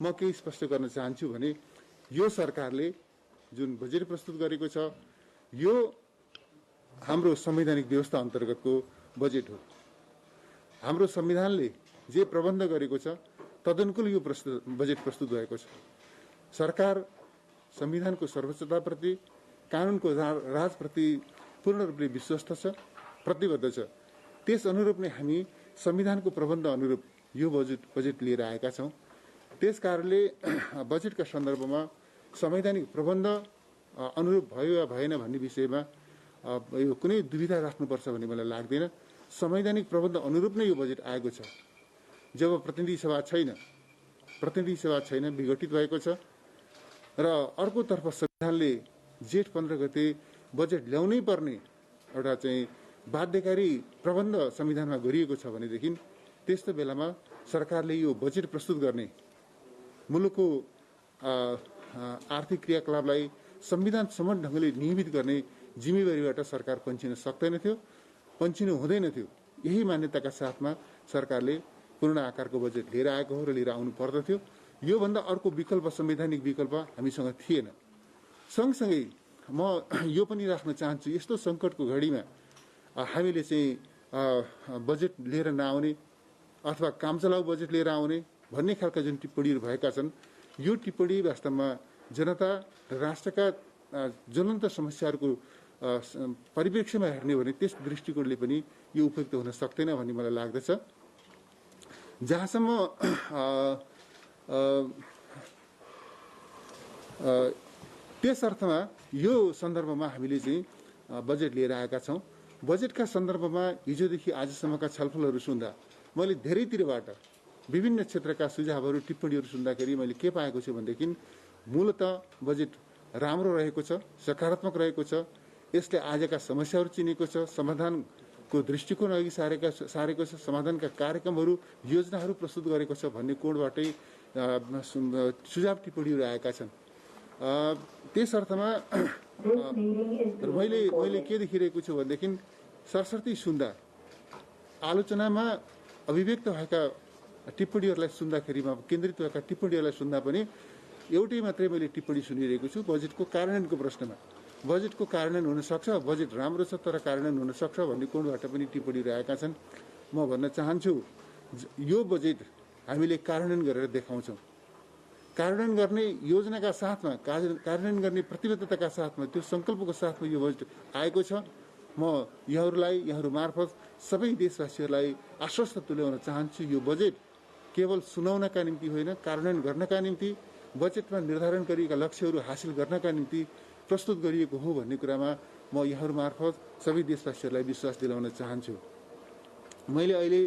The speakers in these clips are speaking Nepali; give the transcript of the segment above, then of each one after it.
म के स्पष्ट गर्न चाहन्छु भने यो सरकारले जुन बजेट प्रस्तुत गरेको छ यो हाम्रो संवैधानिक व्यवस्था अन्तर्गतको बजेट हो। हाम्रो संविधानले जे प्रबन्ध गरेको छ तदनुकूल यो बजेट प्रस्तुत भएको छ। सरकार संविधानको सर्वोच्चताप्रति, कानुनको राजप्रति पूर्ण रूपले विश्वस्त छ, प्रतिबद्ध छ। त्यस अनुरूप नै हामी संविधानको प्रबन्ध अनुरूप यो बजेट लिएर आएका छौँ। त्यस कारणले बजेटका सन्दर्भमा संवैधानिक प्रबन्ध अनुरूप भयो वा भएन भन्ने विषयमा यो कुनै दुविधा राख्नुपर्छ भन्ने मलाई लाग्दैन। संवैधानिक प्रबन्ध अनुरूप नै यो बजेट आएको छ। जब प्रतिनिधि सभा छैन, विघटित भएको छ र अर्कोतर्फ संविधानले जेठ 15 गते बजेट ल्याउनै पर्ने एउटा चाहिँ बाध्यकारी प्रबन्ध संविधानमा गरिएको छ भनेदेखि त्यस्तो बेलामा सरकारले यो बजेट प्रस्तुत गर्ने, मुलुकको आर्थिक क्रियाकलापलाई संविधान सम्मत ढङ्गले नियमित गर्ने जिम्मेवारीबाट सरकार पन्छिन सक्दैनथ्यो, पन्छिनु हुँदैनथ्यो। यही मान्यताका साथमा सरकारले पूर्ण आकारको बजेट लिएर आएको हो र लिएर आउनु पर्दथ्यो। योभन्दा अर्को विकल्प, संवैधानिक विकल्प हामीसँग थिएन। सँगसँगै म यो पनि राख्न चाहन्छु, यस्तो सङ्कटको घडीमा हामीले चाहिँ बजेट लिएर नआउने अथवा कामचलाउ बजेट लिएर आउने भन्ने खालका जुन टिप्पणीहरू भएका छन्, यो टिप्पणी वास्तवमा जनता र राष्ट्रका ज्वलन्त समस्याहरूको परिप्रेक्ष्यमा हेर्ने हो भने त्यस दृष्टिकोणले पनि यो उपयुक्त हुन सक्दैन भन्ने मलाई लाग्दछ। जहाँसम्म त्यस अर्थमा यो सन्दर्भमा हामीले चाहिँ बजेट लिएर आएका छौँ। बजेटका सन्दर्भमा हिजोदेखि आजसम्मका छलफलहरू सुन्दा मैले धेरैतिरबाट विभिन्न क्षेत्रका सुझावहरू, टिप्पणीहरू सुन्दाखेरि मैले के पाएको छु भनेदेखि मूलत बजेट राम्रो रहेको छ, सकारात्मक रहेको छ। यसले आजका समस्याहरू चिनेको छ, समाधानको दृष्टिकोण अघि सारेको छ, समाधानका कार्यक्रमहरू, योजनाहरू प्रस्तुत गरेको छ भन्ने कोणबाटै सुझाव टिप्पणीहरू आएका छन्। त्यस अर्थमा मैले के देखिरहेको छु भनेदेखि सरसर्ती सुन्दा आलोचनामा अभिव्यक्त भएका टिप्पणीहरूलाई सुन्दाखेरिमा, केन्द्रित भएका टिप्पणीहरूलाई सुन्दा पनि एउटै मात्रै मैले टिप्पणी सुनिरहेको छु बजेटको कार्यान्वयनको प्रश्नमा। बजेटको कार्यान्वयन हुन सक्छ, बजेट राम्रो छ तर कार्यान्वयन हुन सक्छ भन्ने कोणबाट पनि टिप्पणीहरू आएका छन्। म भन्न चाहन्छु यो बजेट हामीले कार्यान्वयन गरेर देखाउँछौँ। कार्यान्वयन गर्ने योजनाका साथमा, कार्यान्वयन गर्ने प्रतिबद्धताका साथमा, त्यो सङ्कल्पको साथमा यो बजेट आएको छ। म यहाँहरू मार्फत सबै देशवासीहरूलाई आश्वस्त तुल्याउन चाहन्छु, यो बजेट केवल सुनाउनका निम्ति होइन, कार्यान्वयन गर्नका निम्ति, बजेटमा निर्धारण गरिएका लक्ष्यहरू हासिल गर्नका निम्ति प्रस्तुत गरिएको हो भन्ने कुरामा म यहाँहरू मार्फत सबै देशवासीहरूलाई विश्वास दिलाउन चाहन्छु। मैले अहिले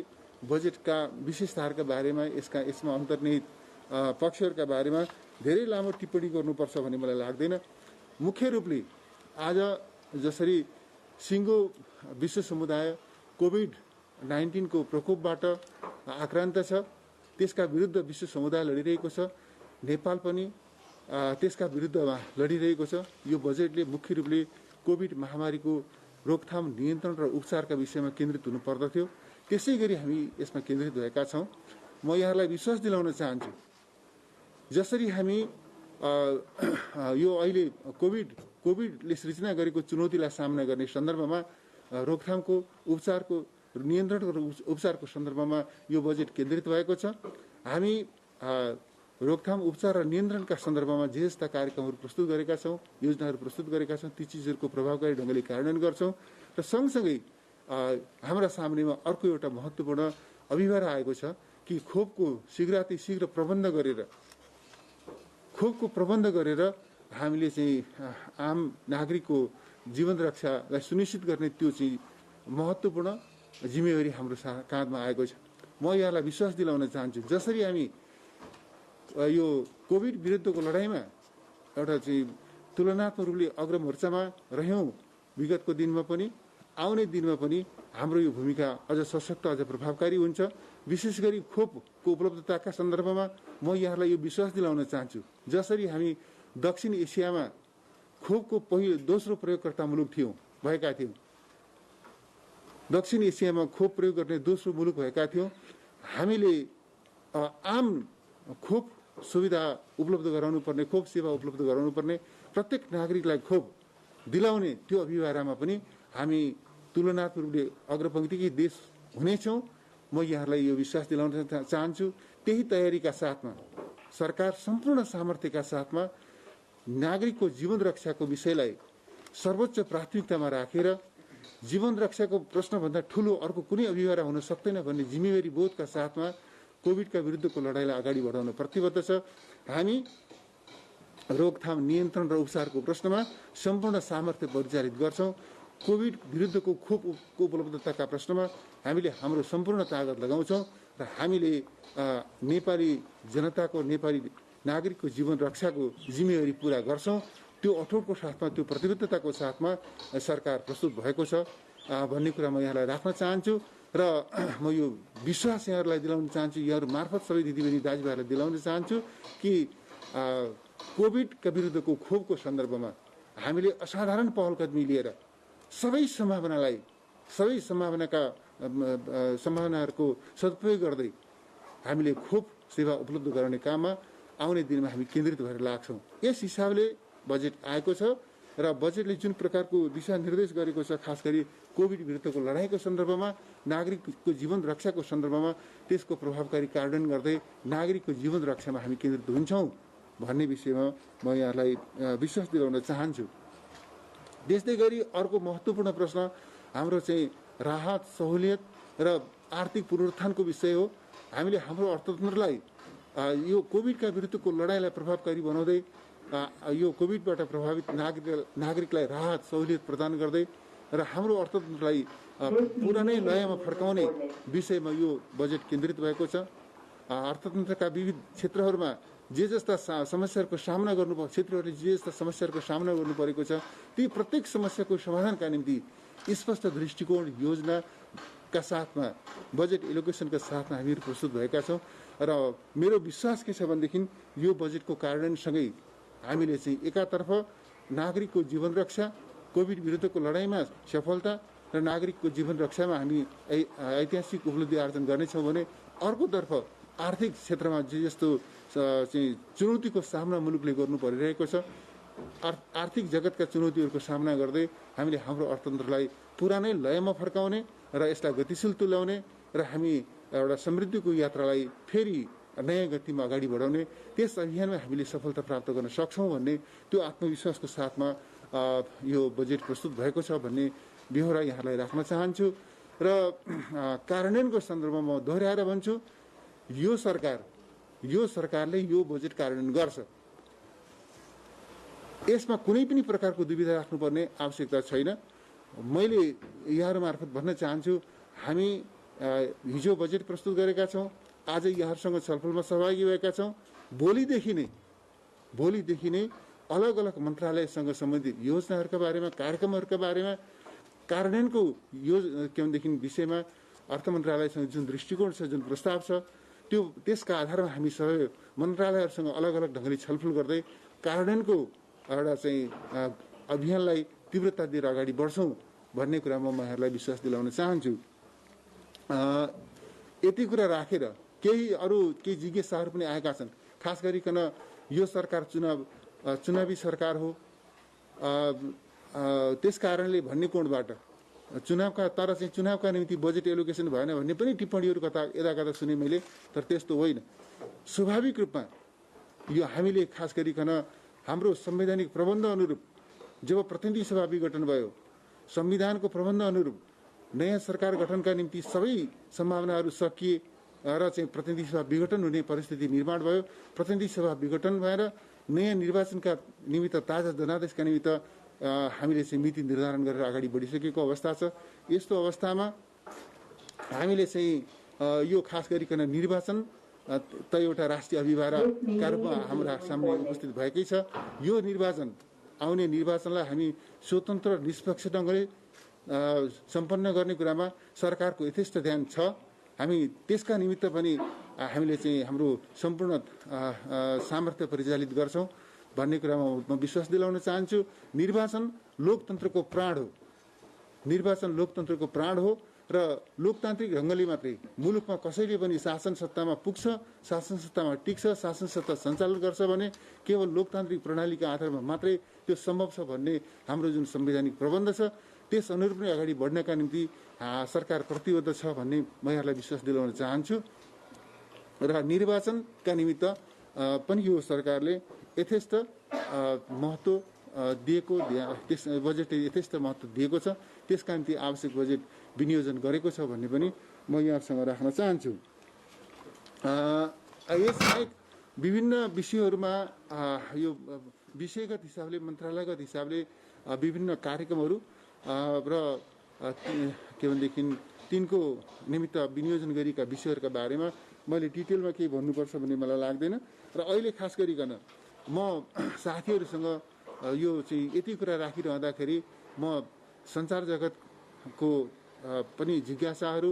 बजेटका विशेषताहरूका बारेमा, यसमा अन्तर्निहित पक्षहरूका बारेमा धेरै लामो टिप्पणी गर्नुपर्छ भन्ने मलाई लाग्दैन। मुख्य रूपले आज जसरी सिङ्गो विश्व समुदाय कोभिड-19 को प्रकोपबाट आक्रान्त छ, त्यसका विरुद्ध विश्व समुदाय लडिरहेको छ, नेपाल पनि त्यसका विरुद्धमा लडिरहेको छ। यो बजेटले मुख्य रूपले कोभिड महामारीको रोकथाम, नियन्त्रण र उपचारका विषयमा केन्द्रित हुनु पर्दथ्यो। त्यसै गरी हामी यसमा केन्द्रित भएका छौँ। म यहाँलाई विश्वास दिलाउन चाहन्छु, जसरी हामी यो अहिले कोभिडले सृजना गरेको चुनौतीलाई सामना गर्ने सन्दर्भमा रोकथामको, उपचारको, नियन्त्रण र उपचारको सन्दर्भमा यो बजेट केन्द्रित भएको छ। हामी रोकथाम, उपचार र नियन्त्रणका सन्दर्भमा जे जस्ता कार्यक्रमहरू प्रस्तुत गरेका छौँ, योजनाहरू प्रस्तुत गरेका छौँ, ती चिजहरूको प्रभावकारी ढङ्गले कार्यान्वयन गर्छौँ। र सँगसँगै हाम्रा सामनेमा अर्को एउटा महत्त्वपूर्ण अभिभार आएको छ कि खोपको शीघ्र प्रबन्ध गरेर हामीले चाहिँ आम नागरिकको जीवन रक्षालाई सुनिश्चित गर्ने त्यो चाहिँ महत्त्वपूर्ण जिम्मेवारी हाम्रो काँधमा आएको छ। म यहाँलाई विश्वास दिलाउन चाहन्छु, जसरी हामी यो कोभिड विरुद्धको लडाइँमा एउटा चाहिँ तुलनात्मक रूपले अग्रमोर्चामा रह्यौँ विगतको दिनमा पनि, आउने दिनमा पनि हाम्रो यो भूमिका अझ सशक्त, अझ प्रभावकारी हुन्छ। विशेष गरी खोपको उपलब्धताका सन्दर्भमा म यहाँलाई यो विश्वास दिलाउन चाहन्छु, जसरी हामी दक्षिण एसियामा खोपको दोस्रो प्रयोगकर्ता मुलुक भएका थियौँ, दक्षिण एसियामा खोप प्रयोग गर्ने दोस्रो मुलुक भएका थियौँ, हामीले आम खोप सुविधा उपलब्ध गराउनु पर्ने, खोप सेवा उपलब्ध गराउनु पर्ने, प्रत्येक नागरिकलाई खोप दिलाउने त्यो अभियानमा पनि हामी तुलनात्मक रूपले अग्रपंक्तिकै देश हुनेछौँ। म यहाँहरूलाई यो विश्वास दिलाउन चाहन्छु। त्यही तयारीका साथमा सरकार सम्पूर्ण सामर्थ्यका साथमा नागरिकको जीवन रक्षाको विषयलाई सर्वोच्च प्राथमिकतामा राखेर जीवन रक्षाको प्रश्नभन्दा ठूलो अर्को कुनै अभियान हुन सक्दैन भन्ने जिम्मेवारी बोधका साथमा कोभिडका विरुद्धको लडाईँलाई अगाडि बढाउन प्रतिबद्ध छ। हामी रोकथाम, नियन्त्रण र उपचारको प्रश्नमा सम्पूर्ण सामर्थ्य परिचालित गर्छौँ। कोभिड विरुद्धको खोपको उपलब्धताका प्रश्नमा हामीले हाम्रो सम्पूर्ण तागत लगाउँछौँ र हामीले नेपाली जनताको, नेपाली नागरिकको जीवन रक्षाको जिम्मेवारी पूरा गर्छौँ। त्यो अठोटको साथमा, त्यो प्रतिबद्धताको साथमा सरकार प्रस्तुत भएको छ भन्ने कुरा म यहाँलाई राख्न चाहन्छु र म यो विश्वास यहाँहरूलाई दिलाउन चाहन्छु, यहाँहरू मार्फत सबै दिदीबहिनी दाजुभाइहरूलाई दिलाउन चाहन्छु कि कोभिडका विरुद्धको खोपको सन्दर्भमा हामीले असाधारण पहलकदमी लिएर सबै सम्भावनाहरूको सदुपयोग गर्दै हामीले खोप सेवा उपलब्ध गराउने काममा आउने दिनमा हामी केन्द्रित भएर लाग्छौँ। यस हिसाबले बजेट आएको छ र बजेटले जुन प्रकारको दिशानिर्देश गरेको छ, खास गरी कोभिड विरुद्धको लडाईँको सन्दर्भमा, नागरिकको जीवन रक्षाको सन्दर्भमा त्यसको प्रभावकारी कार्यान्वयन गर्दै नागरिकको जीवन रक्षामा हामी केन्द्रित हुन्छौँ भन्ने विषयमा म यहाँलाई विश्वास दिलाउन चाहन्छु। त्यस्तै गरी अर्को महत्त्वपूर्ण प्रश्न हाम्रो चाहिँ राहत, सहुलियत र आर्थिक पुनरुत्थानको विषय हो। हामीले हाम्रो अर्थतन्त्रलाई यो कोभिडका विरुद्धको लडाईँलाई प्रभावकारी बनाउँदै यो कोभिडबाट प्रभावित नागरिकलाई राहत, सहुलियत प्रदान गर्दै र हाम्रो अर्थतन्त्रलाई पुरानै लयमा फर्काउने विषयमा यो बजेट केन्द्रित भएको छ। अर्थतन्त्रका विविध क्षेत्रहरूमा जे जस्ता समस्याहरूको सामना गर्नुपर्छ, क्षेत्रहरूले जे जस्ता समस्याहरूको सामना गर्नु परेको छ, ती प्रत्येक समस्याको समाधानका निम्ति स्पष्ट दृष्टिकोण, योजनाका साथमा, बजेट एलोकेसनका साथमा हामीहरू प्रस्तुत भएका छौँ र मेरो विश्वास के छ भनेदेखि यो बजेटको कार्यान्वयनसँगै हामीले चाहिँ एकातर्फ नागरिकको जीवन रक्षा, कोभिड विरुद्धको लडाईँमा सफलता र नागरिकको जीवन रक्षामा हामी ऐतिहासिक उपलब्धि आर्जन गर्नेछौँ भने अर्कोतर्फ आर्थिक क्षेत्रमा जे जस्तो चाहिँ चुनौतीको सामना मुलुकले गर्नु परिरहेको छ, आर्थिक जगतका चुनौतीहरूको सामना गर्दै हामीले हाम्रो अर्थतन्त्रलाई पुरानै लयमा फर्काउने र यसलाई गतिशील तुल्याउने र हामी एउटा समृद्धिको यात्रालाई फेरि नयाँ गतिमा अगाडि बढाउने, त्यस अभियानमा हामीले सफलता प्राप्त गर्न सक्छौँ भन्ने त्यो आत्मविश्वासको साथमा यो बजेट प्रस्तुत भएको छ भन्ने बेहोरा यहाँलाई राख्न चाहन्छु। र कार्यान्वयनको सन्दर्भमा म दोहोऱ्याएर भन्छु, यो सरकारले यो बजेट कार्यान्वयन गर्छ। यसमा कुनै पनि प्रकारको दुविधा राख्नुपर्ने आवश्यकता छैन। मैले यहाँहरू मार्फत भन्न चाहन्छु, हामी हिजो बजेट प्रस्तुत गरेका छौँ, आज यहाँहरूसँग छलफलमा सहभागी भएका छौँ। भोलिदेखि नै अलग अलग मन्त्रालयसँग सम्बन्धित योजनाहरूका बारेमा, कार्यक्रमहरूका बारेमा, कार्यान्वयनको के भनेदेखि विषयमा अर्थ मन्त्रालयसँग जुन दृष्टिकोण छ, जुन प्रस्ताव छ, त्यसका आधारमा हामी सबै मन्त्रालयहरूसँग अलग अलग ढङ्गले छलफल गर्दै कार्यान्वयनको एउटा चाहिँ अभियानलाई तीव्रता दिएर अगाडि बढ्छौँ भन्ने कुरामा म यहाँहरूलाई विश्वास दिलाउन चाहन्छु। यति कुरा राखेर केही जिज्ञासाहरू पनि आएका छन्। खास गरिकन यो सरकार चुनावी सरकार हो, त्यस कारणले भन्ने कोणबाट चुनावका निम्ति बजेट एलोकेसन भएन भन्ने पनि टिप्पणीहरू यता कता सुने मैले, तर त्यस्तो होइन। स्वाभाविक रूपमा यो हामीले खास गरिकन हाम्रो संवैधानिक प्रबन्ध अनुरूप जब प्रतिनिधि सभा विघटन भयो, संविधानको प्रबन्ध अनुरूप नयाँ सरकार गठनका निम्ति सबै सम्भावनाहरू सकिए र चाहिँ प्रतिनिधि सभा विघटन हुने परिस्थिति निर्माण भयो। प्रतिनिधि सभा विघटन भएर नयाँ निर्वाचनका निमित्त, ताजा जनादेशका निमित्त हामीले चाहिँ मिति निर्धारण गरेर अगाडि बढिसकेको अवस्था छ। यस्तो अवस्थामा हामीले चाहिँ यो खास गरिकन निर्वाचन त एउटा राष्ट्रिय अभिभावकका रूपमा हाम्रा सामने उपस्थित भएकै छ। यो आउने निर्वाचनलाई हामी स्वतन्त्र निष्पक्ष ढङ्गले सम्पन्न गर्ने कुरामा सरकारको यथेष्ट ध्यान छ। हामी त्यसका निमित्त पनि हामीले चाहिँ हाम्रो सम्पूर्ण सामर्थ्य परिचालित गर्छौँ भन्ने कुरामा म विश्वास दिलाउन चाहन्छु। निर्वाचन लोकतन्त्रको प्राण हो र लोकतान्त्रिक ढङ्गले मात्रै मुलुकमा कसैले पनि शासन सत्तामा पुग्छ, शासन सत्तामा टिक्छ, शासन सत्ता सञ्चालन गर्छ भने केवल लोकतान्त्रिक प्रणालीका आधारमा मात्रै त्यो सम्भव छ भन्ने हाम्रो जुन संवैधानिक प्रबन्ध छ त्यस अनुरूप नै अगाडि बढ्नका निम्ति सरकार प्रतिबद्ध छ भन्ने म यहाँलाई विश्वास दिलाउन चाहन्छु। र निर्वाचनका निमित्त पनि यो सरकारले यथेष्ट महत्त्व दिएको, त्यस बजेटले यथेष्ट महत्त्व दिएको छ, त्यसका निम्ति आवश्यक बजेट विनियोजन गरेको छ भन्ने पनि म यहाँसँग राख्न चाहन्छु। यसबाहेक विभिन्न विषयहरूमा यो विषयगत हिसाबले मन्त्रालयगत हिसाबले विभिन्न कार्यक्रमहरू र के भनेदेखि तिनको निमित्त विनियोजन गरिएका विषयहरूका बारेमा मैले डिटेलमा केही भन्नुपर्छ भन्ने मलाई लाग्दैन। र अहिले खास गरिकन म साथीहरूसँग यो चाहिँ यति कुरा राखिरहँदाखेरि म सञ्चार जगतको पनि जिज्ञासाहरू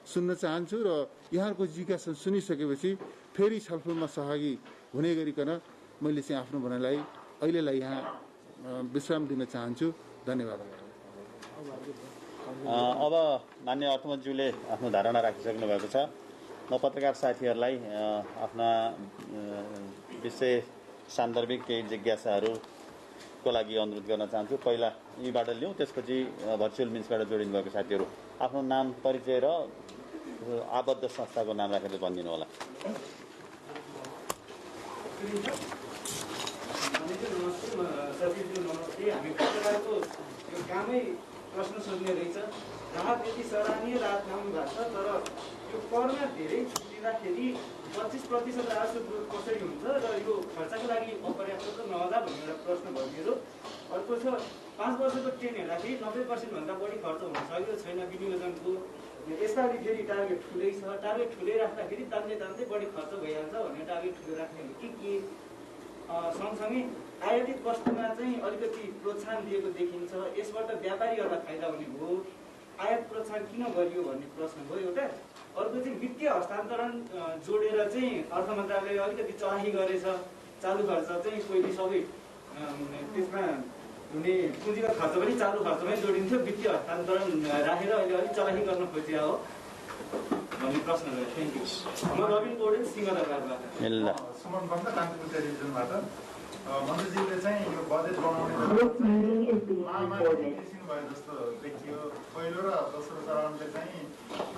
सुन्न चाहन्छु र यहाँहरूको जिज्ञासा सुनिसकेपछि फेरि छलफलमा सहभागी हुने गरिकन मैले चाहिँ आफ्नो भनाइलाई अहिलेलाई यहाँ विश्राम दिन चाहन्छु। धन्यवाद। अब मान्य अर्थमन्त्रीले आफ्नो धारणा राखिसक्नु भएको छ। म पत्रकार साथीहरूलाई आफ्ना विषय सान्दर्भिक केही जिज्ञासाहरूको लागि अनुरोध गर्न चाहन्छु। पहिला यीबाट लिउँ, त्यसपछि भर्चुअल मिन्सबाट जोडिनु भएको साथीहरू आफ्नो नाम, परिचय र आबद्ध संस्थाको नाम राखेर भनिदिनु होला। प्रश्न सोध्ने रहेछ। राहत यति सराहनीय राहत ल्याउनु भएको छ, तर यो करमा धेरै छुटिँदाखेरि 25% राजस्व ग्रोथ कसरी हुन्छ र यो खर्चको लागि अपर्याप्त त नहोला भन्ने एउटा प्रश्न भयो मेरो। अर्को छ 5 वर्षको ट्रेन हेर्दाखेरि 90% भन्दा बढी खर्च हुन सकेको छैन विनियोजनको। यसपालि फेरि टार्गेट ठुलै छ, टार्गेट ठुलै राख्दाखेरि तान्दै बढी खर्च भइहाल्छ भन्ने टार्गेट ठुलो राख्ने हो कि सँगसँगै आयातित वस्तुमा चाहिँ अलिकति प्रोत्साहन दिएको देखिन्छ। यसबाट व्यापारीहरूलाई फाइदा हुने भयो, आयात प्रोत्साहन किन गरियो भन्ने प्रश्न भयो एउटा। अर्को चाहिँ वित्तीय हस्तान्तरण जोडेर चाहिँ अर्थ मन्त्रालयले अलिकति चलाखी गरेछ। चालु खर्च चाहिँ पहिले सबै त्यसमा हुने पुँजीगत खर्च पनि चालु खर्चमै जोडिन्थ्यो, वित्तीय हस्तान्तरण राखेर अहिले अलिक चलाखी गर्न खोजिया हो भन्ने प्रश्न रह्यो। Thank you. म रबिन पौडेल सिंहदरबारबाट। सुमन बन्द कान्तिपुर टेलिभिजनबाट। मन्त्रीजीले चाहिँ यो बजेट बनाउने भयो जस्तो देखियो। पहिलो र दोस्रो चरणले चाहिँ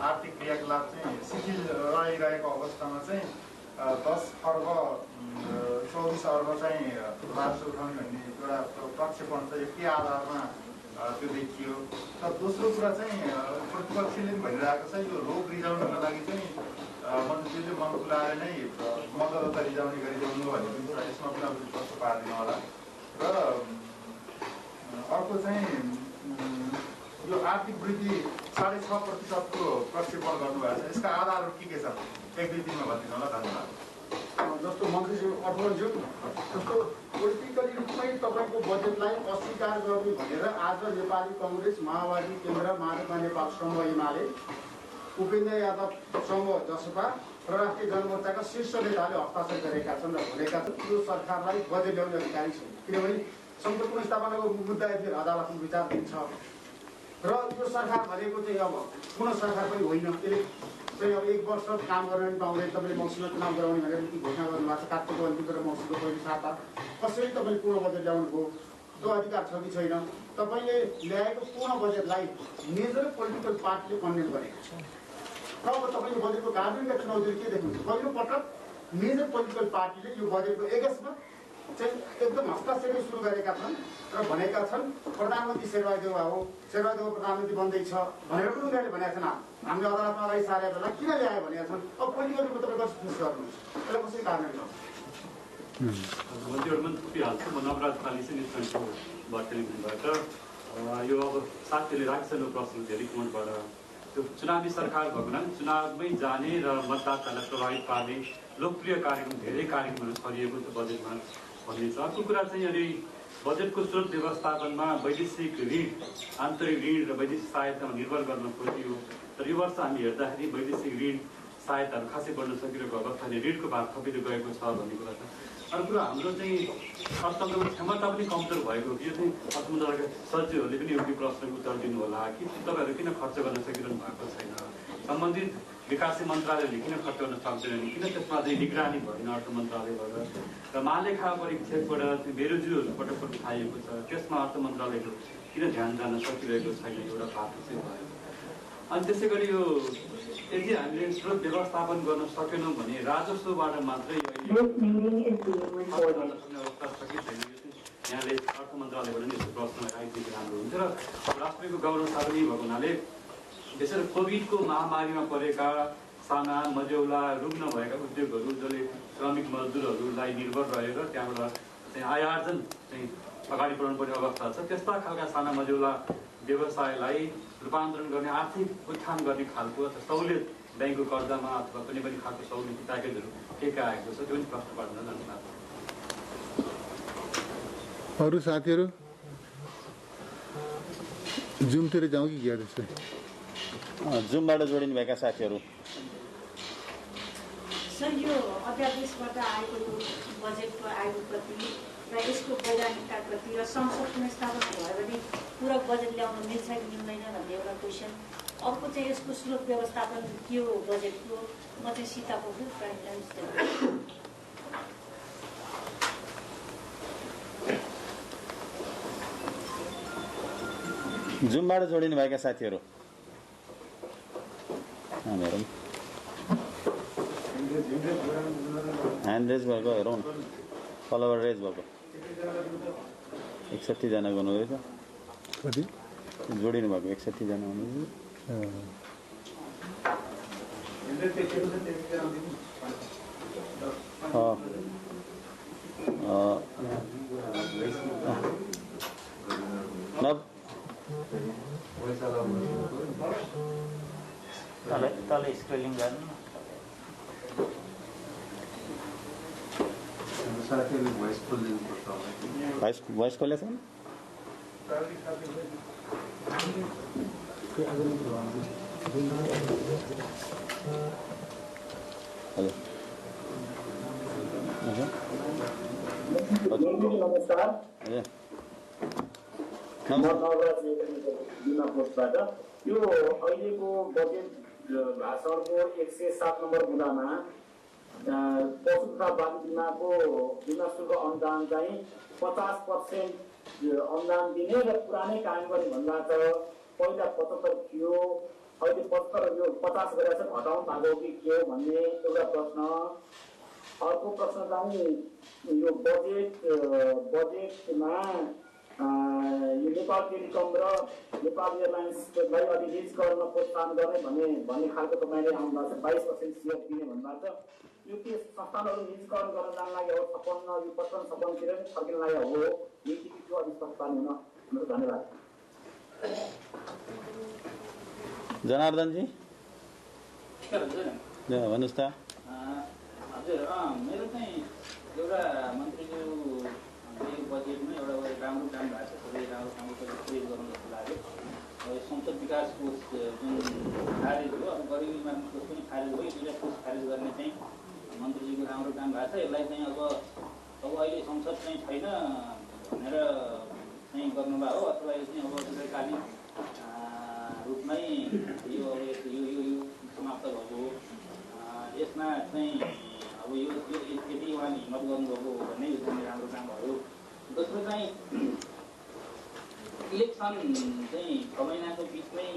आर्थिक क्रियाकलाप चाहिँ शिथिल रहिरहेको अवस्थामा चाहिँ 10 अर्ब 24 अर्ब चाहिँ राजस्व उठाउने भन्ने एउटा प्रक्षेपण चाहिँ के आधारमा त्यो देखियो। र दोस्रो कुरा चाहिँ प्रतिपक्षले पनि भनिरहेको छ यो रोग रिजाउनको लागि चाहिँ मन्त्रीले मन खुलाएर नै मतदाता रिजाउने गरिजाउनु भन्ने पनि छ। यसमा पनि अलिकति प्रश्न पारिदिनु होला। र अर्को चाहिँ यो आर्थिक वृद्धि 6.5% को प्रक्षेपण गर्नुभएको छ, यसका आधारहरू के छन्? 1-2 दिनमा भनिदिनु होला। धन्यवाद। जस्तो मन्त्रीज्यू अर्थमन्त्रीज्यू जस्तो पोलिटिकली रूपमै तपाईँको बजेटलाई अस्वीकार गर्ने भनेर आज नेपाली कङ्ग्रेस, माओवादी केन्द्र, मालेपा नेपाल समूह एमाले, उपेन्द्र यादव समूह जसपा र राष्ट्रिय जनमोर्चाका शीर्ष नेताले हस्ताक्षर गरेका छन् र भनेका छन् यो सरकारलाई बजेट ल्याउने अधिकारी छैन, किनभने संसद पुनर्स्थापनाको मुद्दा यति अदालतमा विचार दिन्छ र यो सरकार भनेको चाहिँ अब पुनः सरकार पनि होइन। यसले चाहिँ अब 1 वर्ष काम गर्न पनि पाउँदैन। तपाईँले मौसममा चुनाव गराउने भनेर नीति घोषणा गर्नुभएको छ। कार्तिकको अन्तिम र मौसमको पहिलो साता कसरी तपाईँले पूर्ण बजेट ल्याउनुभयो? त्यो अधिकार छ कि छैन? तपाईँले ल्याएको पूर्ण बजेटलाई मेजर पोलिटिकल पार्टीले कन्डेम गरेको छ। अब तपाईँको बजेटको कार्यान्वयनका चुनौतीले के देख्नुहुन्छ? पहिलोपटक मेजर पोलिटिकल पार्टीले यो बजेटको एगेन्स्टमा चाहिँ एकदम हस्ताक्षर सुरु गरेका छन् र भनेका छन् प्रधानमन्त्री शेरबहादेउवा हो, शेरबहादेउवा प्रधानमन्त्री बन्दैछ भनेर पनि उनीहरूले भनेका छन्। हामीले अदालतमा अगाडि सारेर बेला किन ल्यायो भनेका छन्। अब पोलिटिकल रूपमा तपाईँ कसरी खुस गर्नुहुन्छ? यसलाई कसरी कार्यान्वयन गर्नुहुन्छ? मन्त्रीहरूमा थुपिहाल्छु। म नवराज पालिसी टेलिभिजनबाट यो अब साथीले राखिसक्नु प्रश्न धेरै कोणबाट त्यो चुनावी सरकार भएको हुनाले चुनावमै जाने र मतदातालाई प्रभावित पार्ने लोकप्रिय कार्यक्रम धेरै कार्यक्रमहरू छरिएको छ बजेटमा भन्ने छ। अर्को कुरा चाहिँ अहिले बजेटको स्रोत व्यवस्थापनमा वैदेशिक ऋण, आन्तरिक ऋण र वैदेशिक सहायतामा निर्भर गर्न खोजियो। तर यो वर्ष हामी हेर्दाखेरि वैदेशिक ऋण सहायताहरू खासै बढ्न सकिरहेको अवस्थाले ऋणको भार थपिँदै गएको छ भन्ने कुरा छ। अर्को कुरा हाम्रो चाहिँ अर्थतन्त्रको क्षमता पनि कमजोर भएको कि यो चाहिँ अर्थ मन्त्रालयका सचिवहरूले पनि एउटा प्रश्नको उत्तर दिनु होला कि तपाईँहरू किन खर्च गर्न सकिरहनु भएको छैन, सम्बन्धित विकास मन्त्रालयले किन खर्च गर्न सक्दैनन्, किन त्यसमा चाहिँ निगरानी भएन अर्थ मन्त्रालयबाट, र महालेखा परीक्षकबाट बेरोजीहरू पटक पटक उठाइएको छ, त्यसमा अर्थ मन्त्रालयको किन ध्यान जान सकिरहेको छैन, एउटा बाटो चाहिँ भयो। अनि त्यसै गरी यो यदि हामीले स्रोत व्यवस्थापन गर्न सकेनौँ भने राजस्वबाट मात्रै अवस्था सकिँदैन। यहाँले अर्थ मन्त्रालयबाट नि यस्तो प्रश्न आइदिएको राम्रो हुन्छ र राष्ट्रको गौरव साधनी भएको हुनाले विशेष कोभिडको महामारीमा परेका साना मझौला रुग्ण भएका उद्योगहरू जसले श्रमिक मजदुरहरूलाई निर्भर रहेर त्यहाँबाट चाहिँ आय आर्जन चाहिँ अगाडि बढाउनुपर्ने अवस्था छ, त्यस्ता खालका साना मझौला व्यवसायलाई रूपान्तरण गर्ने आर्थिक उत्थान गर्ने खालको सहुलियत ब्याङ्कको कर्जामा अथवा कुनै पनि खालको सहुलियत प्याकेजहरू के आएको छ त्यो पनि प्रश्न पर्दैन धन्यवाद। अरू साथीहरू जुमतिर जाउँ कि क्या त्यसै जुमबाट जोडिनुभएका साथीहरू सर यो अध्यादेशबाट आएको यो बजेटको आयोगप्रति र यसको वैधानिकताप्रति र संसद पुनर्स्थापना भयो भने पूरक बजेट ल्याउन मिल्छ कि मिल्दैन भन्ने एउटा क्वेसन। अर्को चाहिँ यसको स्रोत व्यवस्थापन के हो बजेटको, म चाहिँ सीता पोखरेल प्राइम टाइम्स। जुमबाट जोडिनुभएका साथीहरू ह्यान्ड रेज भएको हेरौँ, तलबाट रेज भएको 61 जना गर्नुभएको कति जोडिनु भएको 61 जना हुनुहुन्छ। तल स्क्रोलिङ गर्नु भोइस खोलेको छ हेलो नमस्कार, यो अहिलेको बजेट भाषणको 107 नम्बर बुँदामा पशु तथा बाली बिमाको बिमा शुल्क अनुदान चाहिँ 50% अनुदान दिने र पुरानै काम गर्ने भन्दा छ। पहिला 75 थियो, अहिले 75 यो 50 गरेर चाहिँ घटाउनु भएको कि के हो भन्ने एउटा प्रश्न। अर्को प्रश्न चाहिँ यो बजेटमा यो नेपाल टेलिकम र नेपाल एयरलाइन्सलाई अलि लिज गर्न प्रोत्साहन गर्ने भन्ने खालको तपाईँले आउनुभएको छ। 22% सेयर दिने भन्नुभएको छ। यो के संस्थानहरू निजीकरण गर्न जान लाग्यो हो, 56 यो 55-56तिर फर्किन लाग्यो हो, नीति के अलिक स्पष्ट पार्नु हुन। धन्यवाद। जनार्दनजी भन्नुहोस् त। हजुर, मेरो चाहिँ एउटा मन्त्रीज्यू बजेटमा एउटा राम्रो काम भएको छ, सबै राम्रो काम क्रिएट गर्नु जस्तो लाग्यो। अब संसद विकास कोष जुन खारेज हो, अब गरिबी निवारण कोष पनि खारेज भयो, दुईवटा कोष खारेज गर्ने चाहिँ मन्त्रीजीको राम्रो काम भएको छ। यसलाई चाहिँ अब अहिले संसद चाहिँ छैन भनेर चाहिँ गर्नुभयो हो, अथवा यो चाहिँ अब दीर्घकालीन रूपमै यो समाप्त भएको हो। यसमा चाहिँ अब यो यति उहाँले हिम्मत गर्नुभएको भन्ने यो चाहिँ राम्रो काम भयो। दोस्रो चाहिँ इलेक्सन चाहिँ 6 महिनाको बिचमै